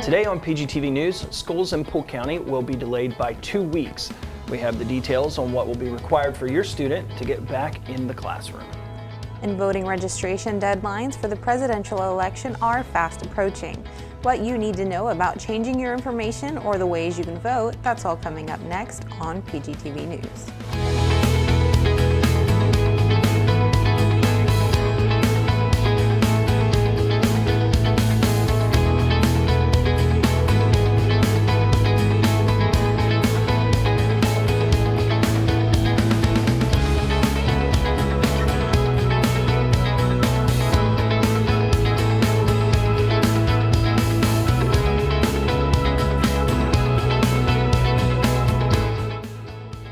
Today on Pgtv News, schools in Polk County will be delayed by 2 weeks. We have the details on what will be required for your student to get back in the classroom. And voting registration deadlines for the presidential election are fast approaching. What you need to know about changing your information or the ways you can vote, that's all coming up next on Pgtv News.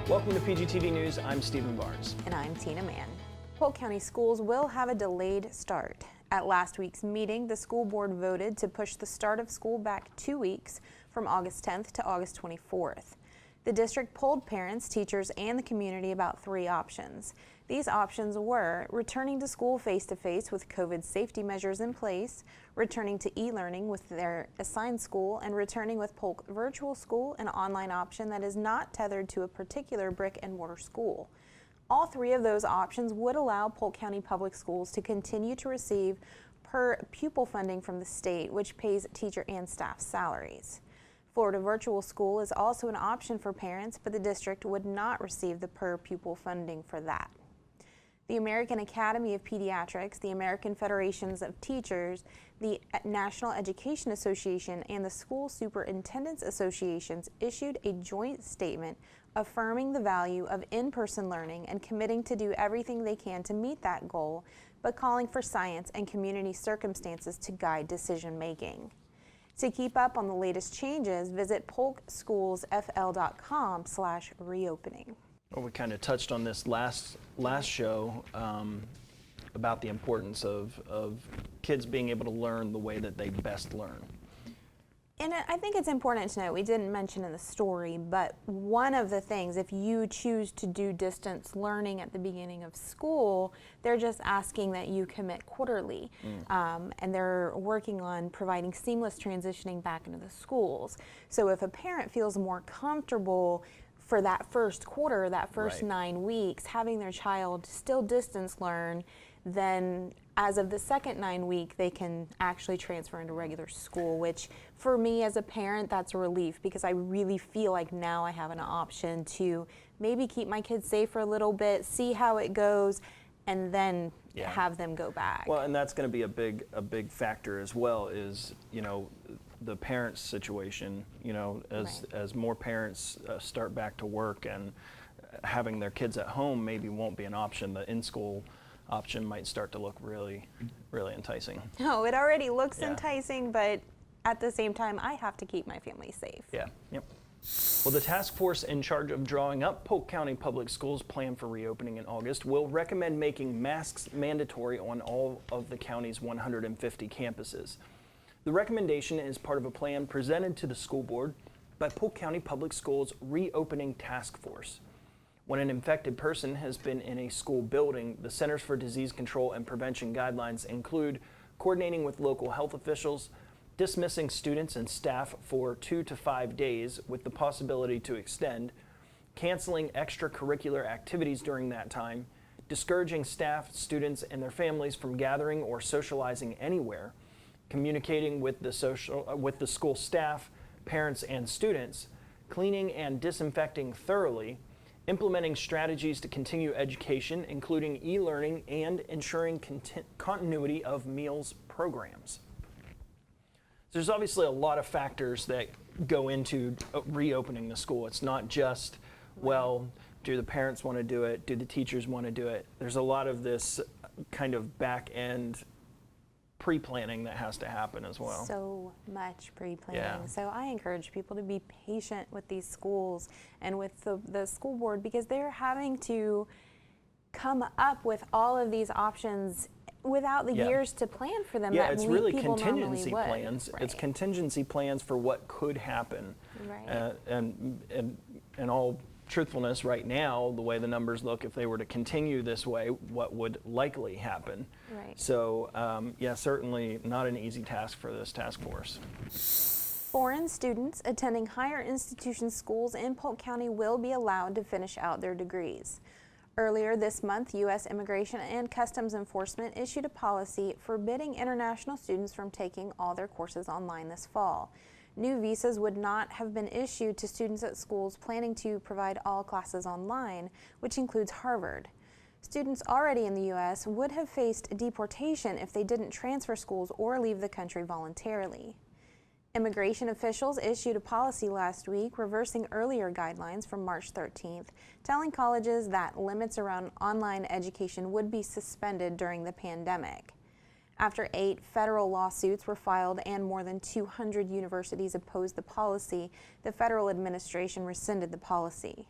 Welcome to Pgtv News. I'm Stephen Barnes. And I'm Tina Mann. Polk County schools will have a delayed start. At last week's meeting, the school board voted to push the start of school back 2 weeks from August 10th to August 24th. The district polled parents, teachers, and the community about 3 options. These options were returning to school face-to-face with COVID safety measures in place, returning to e-learning with their assigned school, and returning with Polk virtual school, an online option that is not tethered to a particular brick-and-mortar school. All 3 of those options would allow Polk County Public Schools to continue to receive per pupil funding from the state, which pays teacher and staff salaries. Florida Virtual School is also an option for parents, but the district would not receive the per pupil funding for that. The American Academy of Pediatrics, the American Federations of Teachers, the National Education Association, and the School Superintendents Associations issued a joint statement affirming the value of in-person learning and committing to do everything they can to meet that goal, but calling for science and community circumstances to guide decision-making. To keep up on the latest changes, visit polkschoolsfl.com/reopening. Well, we kind of touched on this last show about the importance of kids being able to learn the way that they best learn. And I think it's important to note, we didn't mention in the story, but one of the things, if you choose to do distance learning at the beginning of school, they're just asking that you commit quarterly. And they're working on providing seamless transitioning back into the schools. So if a parent feels more comfortable for that first quarter, that first 9 weeks, having their child still distance learn, then as of the second 9 week, they can actually transfer into regular school, which for me as a parent, that's a relief because I really feel like now I have an option to maybe keep my kids safe for a little bit, see how it goes, and then have them go back. Well, and that's going to be a big factor as well is, the parents' situation, as more parents start back to work and having their kids at home maybe won't be an option. The in-school option might start to look really, really enticing. No, it already looks enticing, but at the same time, I have to keep my family safe. Yeah, yep. Well, the task force in charge of drawing up Polk County Public Schools' plan for reopening in August will recommend making masks mandatory on all of the county's 150 campuses. The recommendation is part of a plan presented to the school board by Polk County Public Schools' reopening task force. When an infected person has been in a school building, the Centers for Disease Control and Prevention guidelines include coordinating with local health officials, dismissing students and staff for 2 to 5 days with the possibility to extend, canceling extracurricular activities during that time, discouraging staff, students, and their families from gathering or socializing anywhere, communicating with the school staff, parents, and students, cleaning and disinfecting thoroughly, implementing strategies to continue education, including e-learning, and ensuring continuity of meals programs. There's obviously a lot of factors that go into reopening the school. It's not just, well, do the parents want to do it? Do the teachers want to do it? There's a lot of this kind of back-end pre-planning that has to happen as well. So much pre-planning. So I encourage people to be patient with these schools and with the school board because they're having to come up with all of these options without the years to plan for them. Yeah, that it's really people contingency plans. Right. It's contingency plans for what could happen. Right. And in all truthfulness, right now, the way the numbers look, if they were to continue this way, what would likely happen? Right. So, yeah, certainly not an easy task for this task force. Foreign students attending higher institution schools in Polk County will be allowed to finish out their degrees. Earlier this month, U.S. Immigration and Customs Enforcement issued a policy forbidding international students from taking all their courses online this fall. New visas would not have been issued to students at schools planning to provide all classes online, which includes Harvard. Students already in the U.S. would have faced deportation if they didn't transfer schools or leave the country voluntarily. Immigration officials issued a policy last week reversing earlier guidelines from March 13th, telling colleges that limits around online education would be suspended during the pandemic. After 8 federal lawsuits were filed and more than 200 universities opposed the policy, the federal administration rescinded the policy.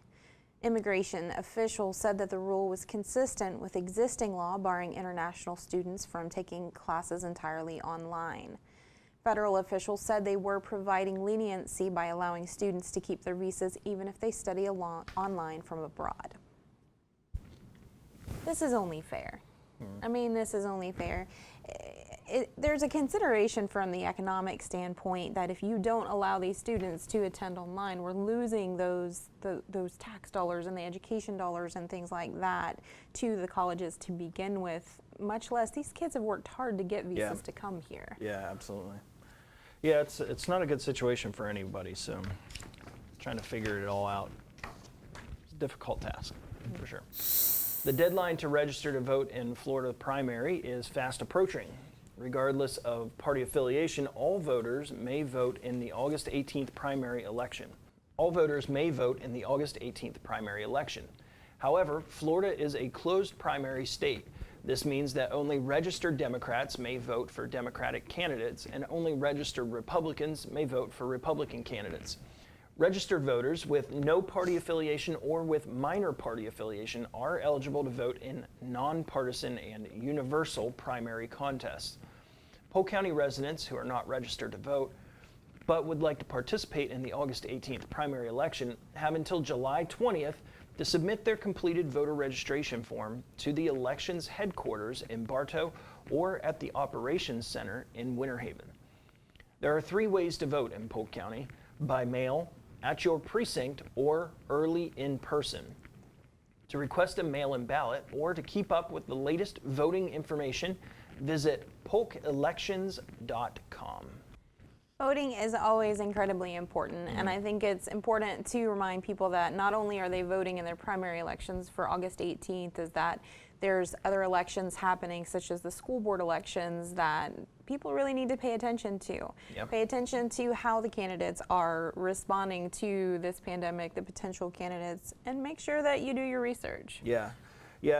Immigration officials said that the rule was consistent with existing law barring international students from taking classes entirely online. Federal officials said they were providing leniency by allowing students to keep their visas even if they study online from abroad. This is only fair. I mean, this is only fair. There's a consideration from the economic standpoint that if you don't allow these students to attend online, we're losing those tax dollars and the education dollars and things like that to the colleges to begin with, much less these kids have worked hard to get visas to come here. Yeah, absolutely. Yeah, it's not a good situation for anybody, so trying to figure it all out. It's a difficult task, for sure. The deadline to register to vote in Florida primary is fast approaching. Regardless of party affiliation, all voters may vote in the August 18th primary election. All voters may vote in the August 18th primary election. However, Florida is a closed primary state. This means that only registered Democrats may vote for Democratic candidates, and only registered Republicans may vote for Republican candidates. Registered voters with no party affiliation or with minor party affiliation are eligible to vote in nonpartisan and universal primary contests. Polk County residents who are not registered to vote but would like to participate in the August 18th primary election have until July 20th to submit their completed voter registration form to the elections headquarters in Bartow or at the Operations Center in Winter Haven. There are 3 ways to vote in Polk County: by mail, at your precinct, or early in person. To request a mail-in ballot or to keep up with the latest voting information, visit polkelections.com. Voting is always incredibly important, and I think it's important to remind people that not only are they voting in their primary elections for August 18th, is that there's other elections happening, such as the school board elections, that people really need to pay attention to. Yep. Pay attention to how the candidates are responding to this pandemic, the potential candidates, and make sure that you do your research. Yeah,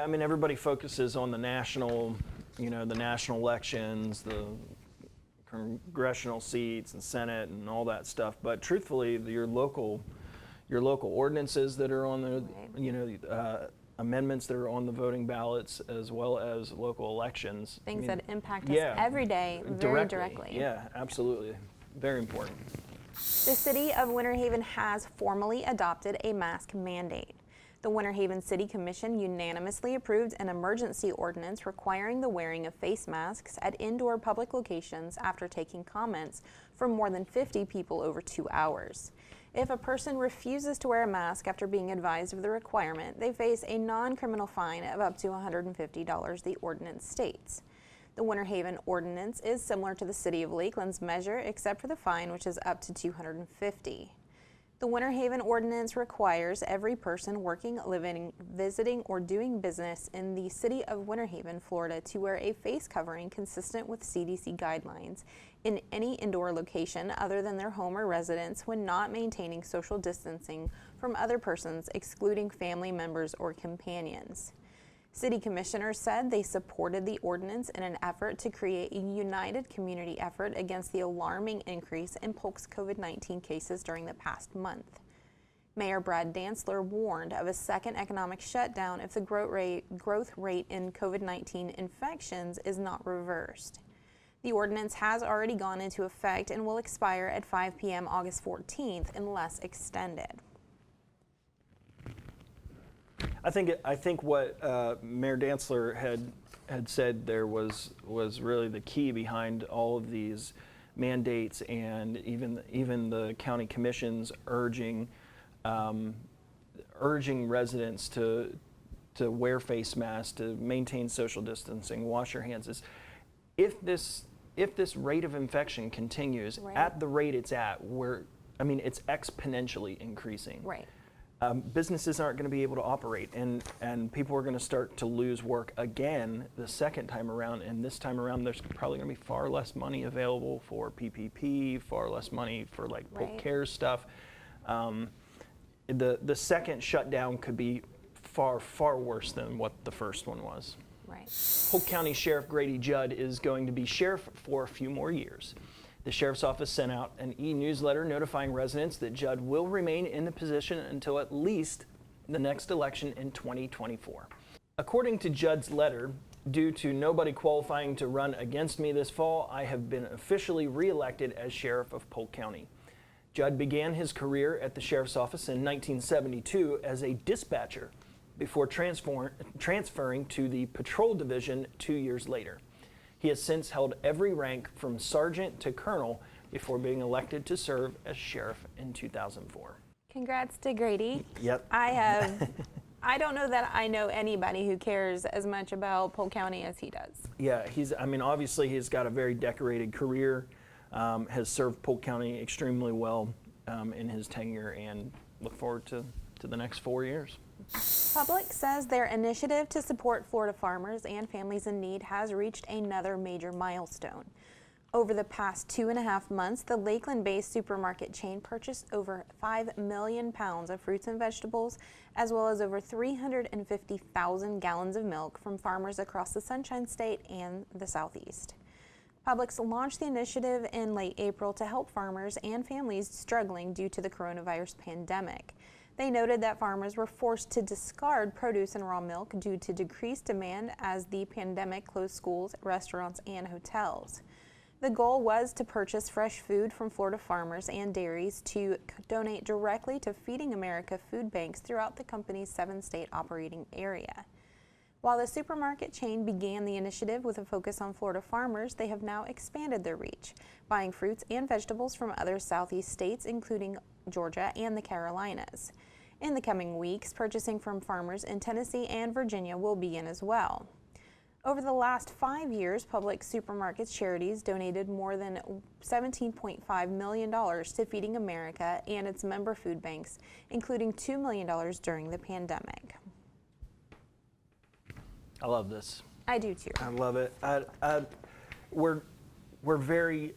I mean, everybody focuses on the national, the national elections, the congressional seats and Senate and all that stuff, but truthfully, your local ordinances that are on the, amendments that are on the voting ballots, as well as local elections. Things that impact us every day very directly. Yeah, absolutely. Very important. The city of Winter Haven has formally adopted a mask mandate. The Winter Haven City Commission unanimously approved an emergency ordinance requiring the wearing of face masks at indoor public locations after taking comments from more than 50 people over 2 hours. If a person refuses to wear a mask after being advised of the requirement, they face a non-criminal fine of up to $150, the ordinance states. The Winter Haven ordinance is similar to the City of Lakeland's measure, except for the fine, which is up to $250. The Winter Haven ordinance requires every person working, living, visiting, or doing business in the city of Winter Haven, Florida, to wear a face covering consistent with CDC guidelines in any indoor location other than their home or residence when not maintaining social distancing from other persons, excluding family members or companions. City commissioners said they supported the ordinance in an effort to create a united community effort against the alarming increase in Polk's COVID-19 cases during the past month. Mayor Brad Dantzler warned of a second economic shutdown if the growth rate in COVID-19 infections is not reversed. The ordinance has already gone into effect and will expire at 5 p.m. August 14th unless extended. I think what Mayor Dantzler had said there was really the key behind all of these mandates and even the county commissions urging residents to wear face masks, to maintain social distancing, wash your hands. Is if this rate of infection continues Right. at the rate it's at, it's exponentially increasing. Right. Businesses aren't going to be able to operate, and people are going to start to lose work again the second time around. And this time around, there's probably going to be far less money available for PPP, far less money for like Polk Right. Cares stuff. The second shutdown could be far worse than what the first one was. Right. Polk County Sheriff Grady Judd is going to be sheriff for a few more years. The sheriff's office sent out an e-newsletter notifying residents that Judd will remain in the position until at least the next election in 2024. According to Judd's letter, due to nobody qualifying to run against me this fall, I have been officially reelected as sheriff of Polk County. Judd began his career at the sheriff's office in 1972 as a dispatcher before transferring to the patrol division 2 years later. He has since held every rank from sergeant to colonel before being elected to serve as sheriff in 2004. Congrats to Grady. Yep. I don't know that I know anybody who cares as much about Polk County as he does. Yeah, obviously he's got a very decorated career, has served Polk County extremely well in his tenure, and look forward to the next 4 years. Public says their initiative to support Florida farmers and families in need has reached another major milestone. Over the past 2.5 months, the Lakeland-based supermarket chain purchased over 5 million pounds of fruits and vegetables, as well as over 350,000 gallons of milk from farmers across the Sunshine State and the Southeast. Publix launched the initiative in late April to help farmers and families struggling due to the coronavirus pandemic. They noted that farmers were forced to discard produce and raw milk due to decreased demand as the pandemic closed schools, restaurants, and hotels. The goal was to purchase fresh food from Florida farmers and dairies to donate directly to Feeding America food banks throughout the company's 7-state operating area. While the supermarket chain began the initiative with a focus on Florida farmers, they have now expanded their reach, buying fruits and vegetables from other Southeast states, including Georgia and the Carolinas. In the coming weeks, purchasing from farmers in Tennessee and Virginia will begin as well. Over the last 5 years, Publix supermarkets charities donated more than $17.5 million to Feeding America and its member food banks, including $2 million during the pandemic. I love this. I do too. I love it. We're very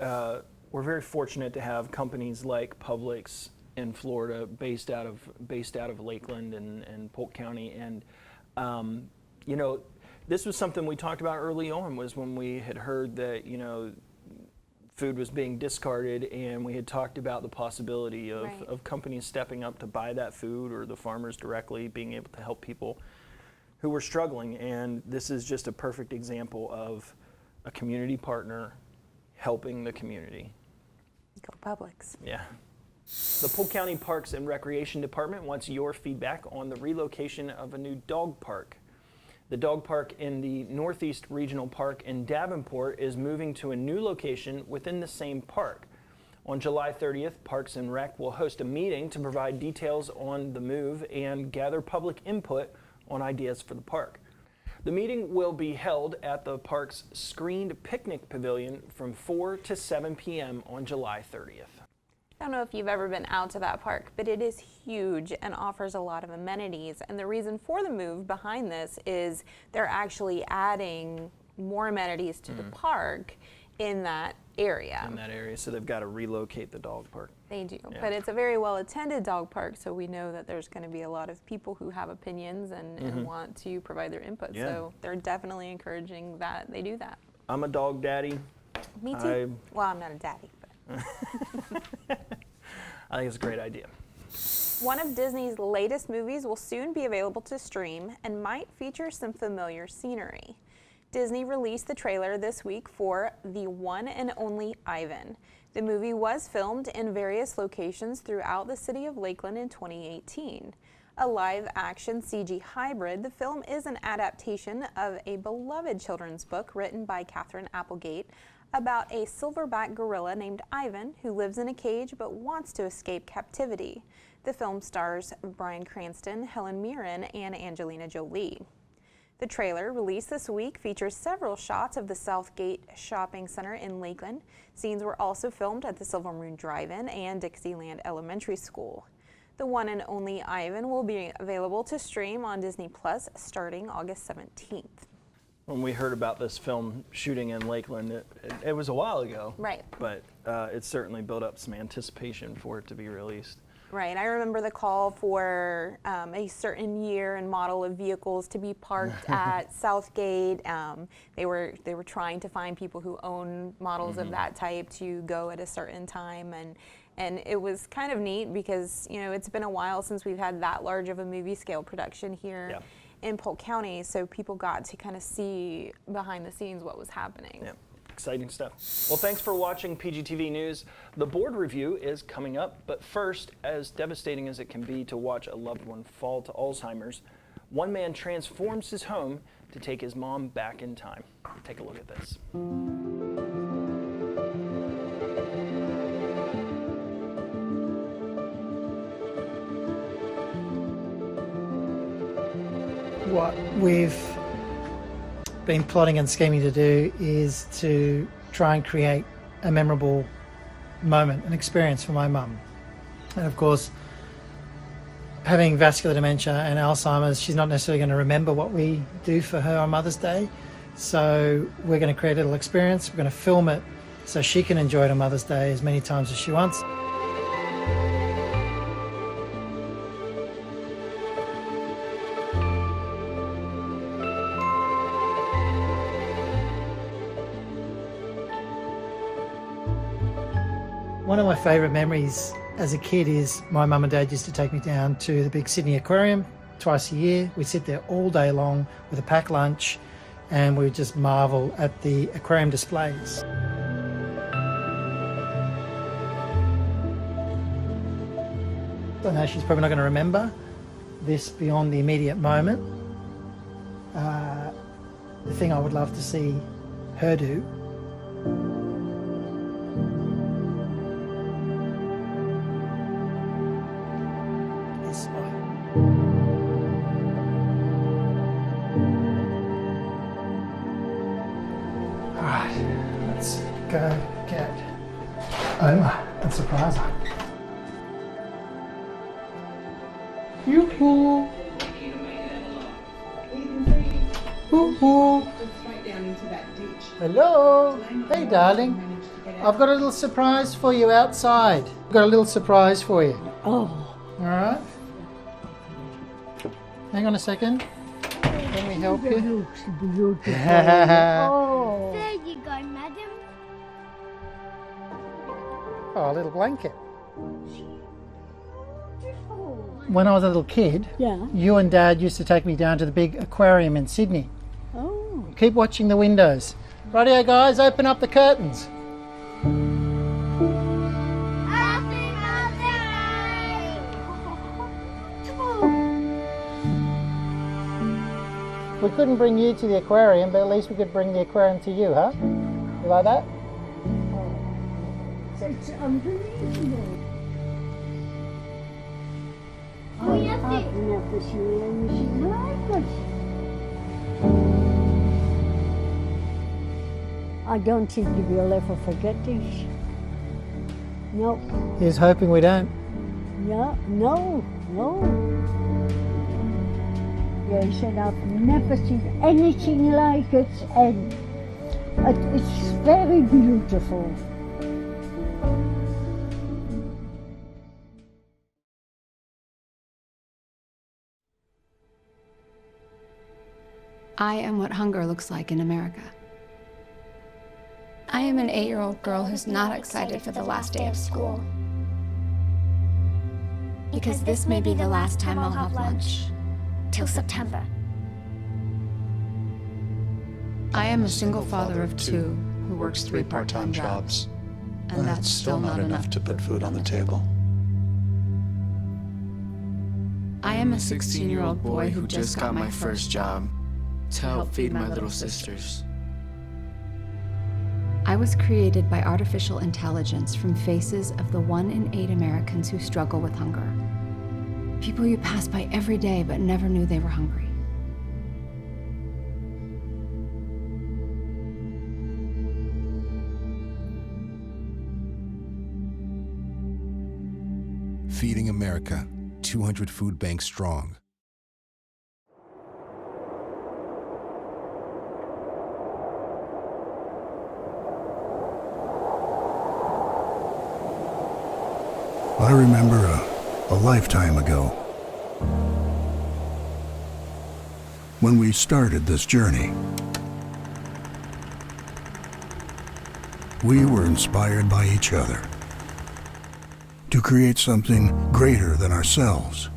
fortunate to have companies like Publix in Florida, based out of Lakeland and Polk County, and this was something we talked about early on. Was when we had heard that food was being discarded, and we had talked about the possibility of companies stepping up to buy that food, or the farmers directly being able to help people who were struggling. And this is just a perfect example of a community partner helping the community. Go Publix. Yeah. The Polk County Parks and Recreation Department wants your feedback on the relocation of a new dog park. The dog park in the Northeast Regional Park in Davenport is moving to a new location within the same park. On July 30th, Parks and Rec will host a meeting to provide details on the move and gather public input on ideas for the park. The meeting will be held at the park's screened picnic pavilion from 4 to 7 p.m. on July 30th. I don't know if you've ever been out to that park, but it is huge and offers a lot of amenities. And the reason for the move behind this is they're actually adding more amenities to the park in that area. So they've got to relocate the dog park. They do, Yeah. but it's a very well-attended dog park, so we know that there's going to be a lot of people who have opinions and want to provide their input. Yeah. So they're definitely encouraging that they do that. I'm a dog daddy. Me too. Well, I'm not a daddy, but. I think it's a great idea. One of Disney's latest movies will soon be available to stream and might feature some familiar scenery. Disney released the trailer this week for The One and Only Ivan. The movie was filmed in various locations throughout the city of Lakeland in 2018. A live-action CG hybrid, the film is an adaptation of a beloved children's book written by Katherine Applegate about a silverback gorilla named Ivan who lives in a cage but wants to escape captivity. The film stars Bryan Cranston, Helen Mirren, and Angelina Jolie. The trailer, released this week, features several shots of the Southgate Shopping Center in Lakeland. Scenes were also filmed at the Silver Moon Drive-In and Dixieland Elementary School. The one and only Ivan will be available to stream on Disney Plus starting August 17th. When we heard about this film shooting in Lakeland, it was a while ago. Right. But it certainly built up some anticipation for it to be released. Right. I remember the call for a certain year and model of vehicles to be parked at Southgate. They were trying to find people who own models of that type to go at a certain time, and it was kind of neat because, you know, it's been a while since we've had that large of a movie scale production here in Polk County, so people got to kind of see behind the scenes what was happening. Yeah. Exciting stuff. Well, thanks for watching PGTV News. The board review is coming up, but first, as devastating as it can be to watch a loved one fall to Alzheimer's, one man transforms his home to take his mom back in time. Take a look at this. What we've been plotting and scheming to do is to try and create a memorable moment, an experience for my mum. And of course, having vascular dementia and Alzheimer's, she's not necessarily going to remember what we do for her on Mother's Day. So we're going to create a little experience. We're going to film it so she can enjoy it on Mother's Day as many times as she wants. One of my favourite memories as a kid is my mum and dad used to take me down to the big Sydney Aquarium twice a year. We'd sit there all day long with a packed lunch and we would just marvel at the aquarium displays. I know she's probably not going to remember this beyond the immediate moment. The thing I would love to see her do is smile. All right, let's go get Oma and surprise her. Yoo-hoo! Hoo-hoo! Hello! Hey, darling. I've got a little surprise for you outside. I've got a little surprise for you. Oh. All right. Hang on a second. Let me help you. Looks beautiful. Oh. There you go, madam. Oh, a little blanket. When I was a little kid, Yeah. you and Dad used to take me down to the big aquarium in Sydney. Oh. Keep watching the windows. Rightio, guys, open up the curtains. Happy Mother's Day! We couldn't bring you to the aquarium, but at least we could bring the aquarium to you, huh? You like that? It's unbelievable. Oh, yes, I've never seen anything like this. I don't think you will ever forget this. No, He's hoping we don't. no. Yes, and I've never seen anything like it, and it's very beautiful. I am what hunger looks like in America. I am an 8-year-old girl who's not excited for the last day of school. Because this may be the last time I'll have lunch. Till September. I am a single father of 2 who works 3 part-time jobs. And that's still not enough to put food on the table. I am a 16-year-old boy who just got my first job to help feed my little sisters. I was created by artificial intelligence from faces of the 1 in 8 Americans who struggle with hunger. People you pass by every day but never knew they were hungry. Feeding America, 200 food banks strong. I remember a lifetime ago when we started this journey. We were inspired by each other to create something greater than ourselves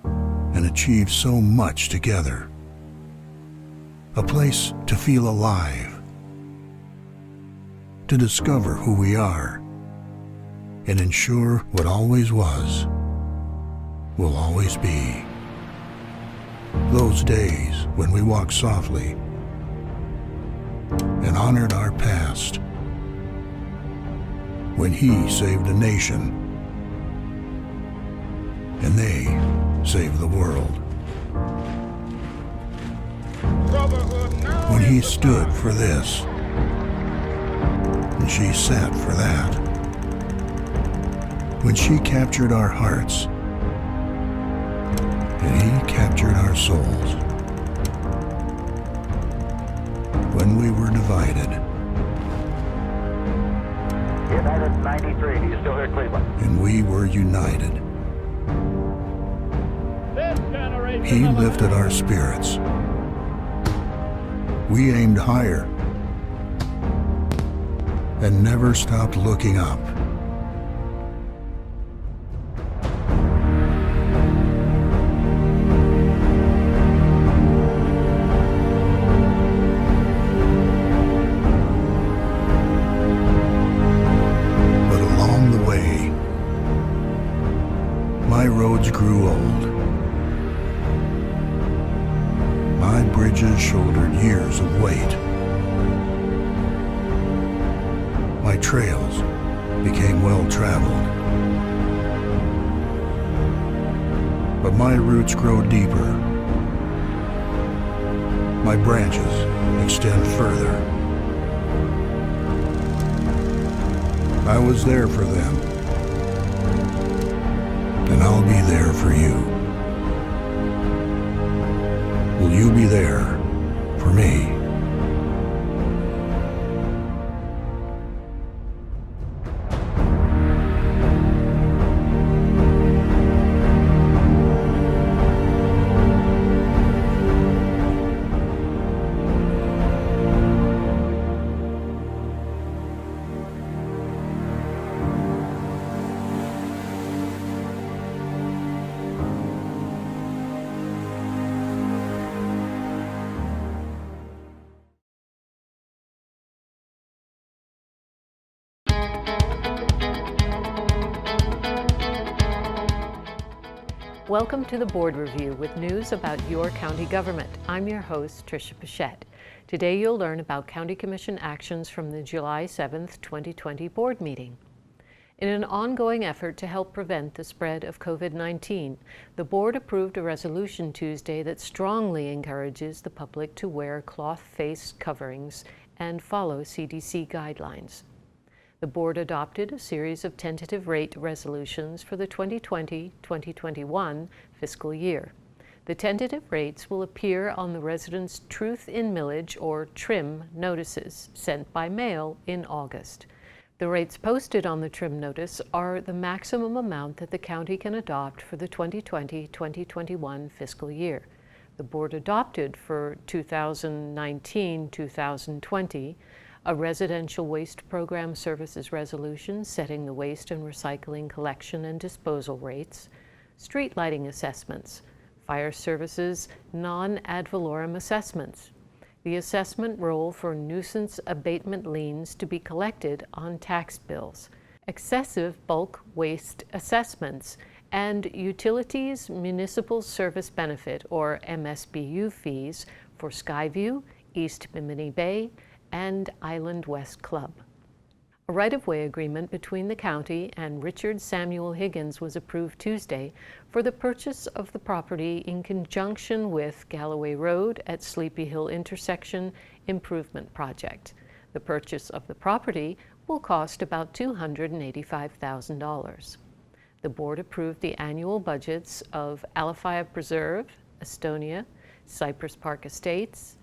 and achieve so much together. A place to feel alive, to discover who we are, and ensure what always was will always be. Those days when we walked softly and honored our past, when he saved a nation and they saved the world. When he stood for this and she sat for that. When she captured our hearts and he captured our souls. When we were divided. United 93, do you still hear Cleveland? And we were united. He lifted our spirits. We aimed higher and never stopped looking up. My roads grew old. My bridges shouldered years of weight. My trails became well-traveled. But my roots grow deeper. My branches extend further. I was there for them. And I'll be there for you. Will you be there for me? Welcome to the Board Review with news about your county government. I'm your host, Tricia Pichette. Today you'll learn about County Commission actions from the July 7th, 2020 board meeting. In an ongoing effort to help prevent the spread of COVID-19, the board approved a resolution Tuesday that strongly encourages the public to wear cloth face coverings and follow CDC guidelines. The board adopted a series of tentative rate resolutions for the 2020-2021 fiscal year. The tentative rates will appear on the residents' Truth in Millage, or TRIM, notices sent by mail in August. The rates posted on the TRIM notice are the maximum amount that the county can adopt for the 2020-2021 fiscal year. The board adopted for 2019-2020 a residential waste program services resolution setting the waste and recycling collection and disposal rates, street lighting assessments, fire services non-ad valorem assessments, the assessment roll for nuisance abatement liens to be collected on tax bills, excessive bulk waste assessments, and utilities municipal service benefit, or MSBU fees for Skyview, East Bimini Bay, and Island West Club. A right-of-way agreement between the county and Richard Samuel Higgins was approved Tuesday for the purchase of the property in conjunction with Galloway Road at Sleepy Hill intersection improvement project. The purchase of the property will cost about $285,000. The board approved the annual budgets of Alafaya Preserve, Estonia, Cypress Park Estates,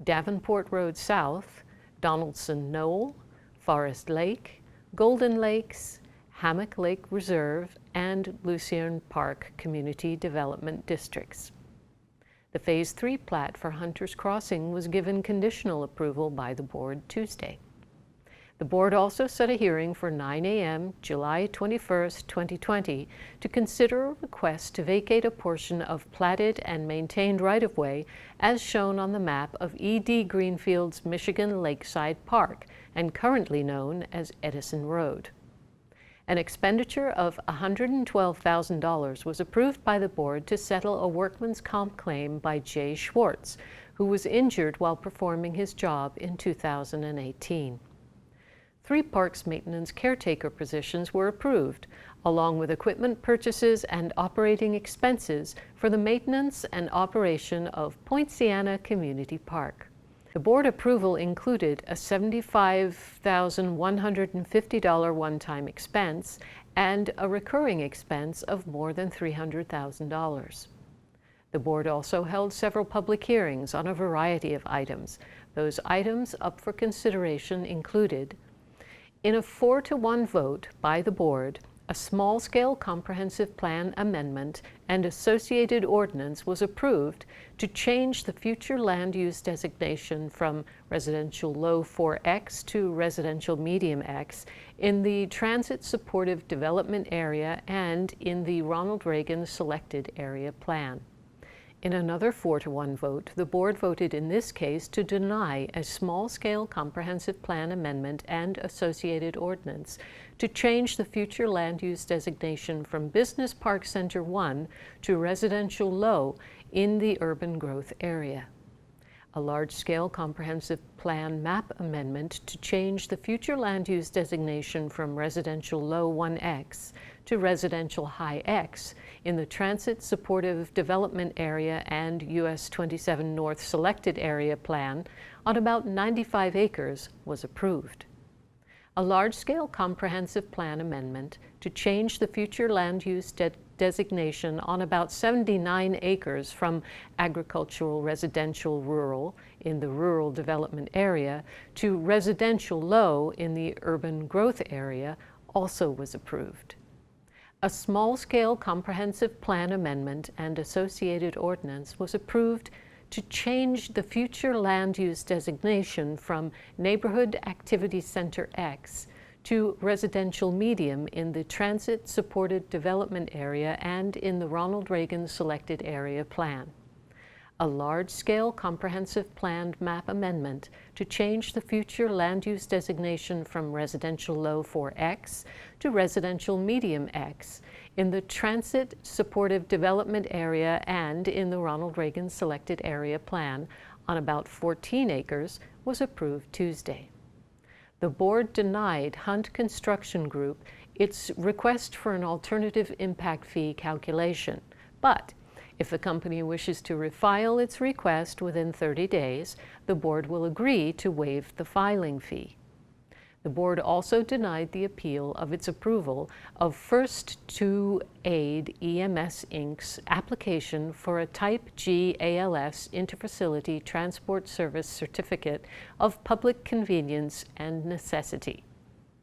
Davenport Road South, Donaldson Knoll, Forest Lake, Golden Lakes, Hammock Lake Reserve, and Lucerne Park Community Development Districts. The Phase 3 plat for Hunter's Crossing was given conditional approval by the board Tuesday. The board also set a hearing for 9 a.m. July 21, 2020, to consider a request to vacate a portion of platted and maintained right-of-way as shown on the map of E.D. Greenfield's Michigan Lakeside Park and currently known as Edison Road. An expenditure of $112,000 was approved by the board to settle a workman's comp claim by Jay Schwartz, who was injured while performing his job in 2018. 3 parks maintenance caretaker positions were approved, along with equipment purchases and operating expenses for the maintenance and operation of Poinciana Community Park. The board approval included a $75,150 one-time expense and a recurring expense of more than $300,000. The board also held several public hearings on a variety of items. Those items up for consideration included: in a 4-to-1 vote by the board, a small-scale comprehensive plan amendment and associated ordinance was approved to change the future land use designation from residential low 4X to residential medium X in the transit supportive development area and in the Ronald Reagan selected area plan. In another 4-to-1 vote, the board voted in this case to deny a small-scale comprehensive plan amendment and associated ordinance to change the future land use designation from Business Park Center 1 to residential low in the urban growth area. A large-scale comprehensive plan map amendment to change the future land use designation from residential low 1X to residential high X in the transit supportive development area and US 27 North selected area plan on about 95 acres was approved. A large-scale comprehensive plan amendment to change the future land use designation on about 79 acres from agricultural residential rural in the rural development area to residential low in the urban growth area also was approved. A small-scale comprehensive plan amendment and associated ordinance was approved to change the future land use designation from Neighborhood Activity Center X to residential medium in the transit supported development area and in the Ronald Reagan selected area plan. A large-scale comprehensive plan map amendment to change the future land use designation from residential low 4X to residential medium X in the transit supportive development area and in the Ronald Reagan selected area plan on about 14 acres was approved Tuesday. The board denied Hunt Construction Group its request for an alternative impact fee calculation, but if the company wishes to refile its request within 30 days, the board will agree to waive the filing fee. The board also denied the appeal of its approval of First to Aid EMS Inc.'s application for a Type G ALS Interfacility Transport Service Certificate of Public Convenience and Necessity.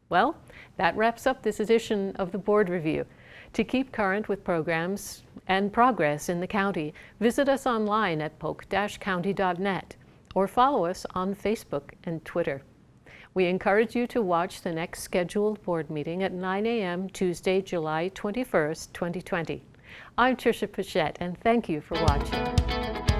Well, that wraps up this edition of the Board Review. To keep current with programs and progress in the county, visit us online at polk-county.net or follow us on Facebook and Twitter. We encourage you to watch the next scheduled board meeting at 9 a.m. Tuesday, July 21st, 2020. I'm Tricia Pichette, and thank you for watching.